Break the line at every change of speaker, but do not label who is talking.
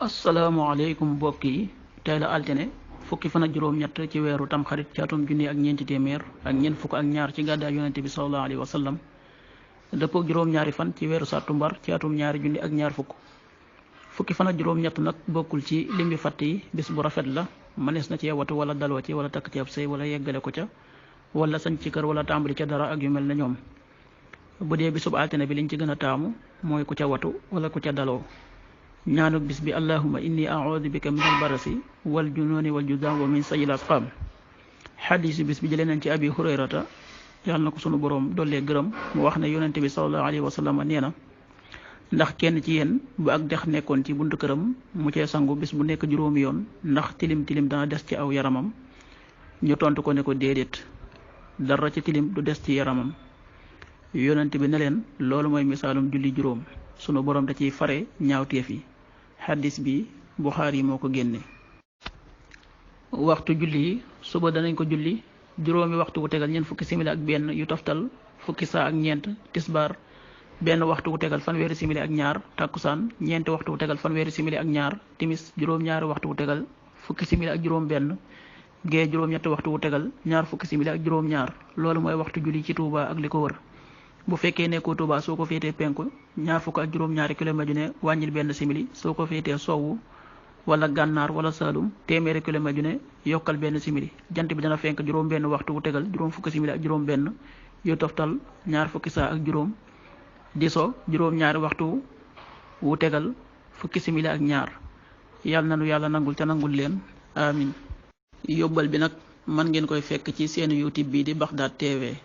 asalaamaaleykum mbokk yi tey la altine fukki fan ak juróom-ñett ci weeru tamxarit ci atum junni ak ñeenti téeméer ak ñeent fukk ak ñaar ci gàddaay yonente bi sallallahu alayhi wa sallam dëppook juróom-ñaari fan ci weeru sàttumbar ci atum ñaari junni ak ñaar fukki fan ak juróom-ñett nag bokkul ci limbi fatt yi bis bu rafet la mënees na cee watu wala daloo ci wala takk ci ab sëy wala yeggale ko ca wala sañ ci kër wala tàmbali ca dara ak yu mel na ñoom bu dee bisub altine bi liñ ci gën a taamu mooy ku ca watu wala ku ca daloo ñaanuk bis bi allahuma inni a'udhu bika min albarasi wal jununi wal judan wa min sayil asqam xadiisu bis bi jëlee nañ ci abi hurayrata yàlla na ko sunu boroom dollee gërëm mu wax ne yonente bi sallallahu alayhi wa sallam nee na ndax kenn ci yéen bu ak dex nekkoon ci buntu këram mu cee sangu bis bu nekk juróomi yoon ndax tilim tilim dana des ci aw yaramam ñu tontu ko ne ko déedéet dara ci tilim du des ci yaramam yonente bi ne leen loolu mooy misaalum julli juróom sunu boroom da ciy fare ñaawteef yi xaddis bi Buxaari moo ko génne. waxtu julli yi suba danañ ko julli juróomi waxtu wu tegal ñeent fukki simili ak benn yu toftal fukki saa ak ñeent tisbaar benn waxtu wu tegal fanweeri simili ak ñaar takkusaan ñeenti waxtu wu tegal fanweeri simili ak ñaar timis juróom-ñaari waxtu wu tegal fukki simili ak juróom benn gee juróom-ñetti waxtu wu tegal ñaar fukki simili ak juróom-ñaar loolu mooy waxtu julli ci Touba ak li ko wër. bu fekkee nekkoo Touba soo ko féetee penku ñaar fukk ak juróom-ñaari kilomètre ju ne wàññil benn simili soo ko féetee sowwu wala gànnaar wala saalum téeméeri kilomètre ju ne yokkal benn simili jant bi dana fenk juróom benn waxtu wu tegal juróom fukki simili ak juróom benn yu toftal ñaar fukki saa ak juróom di so juróom-ñaari waxtu wu tegal fukki simili ak ñaar yàlla nanu yàlla nangul ca nangul leen amin yóbbal bi nag mën ngeen koy fekk ci seen YouTube bi di Baghdad TV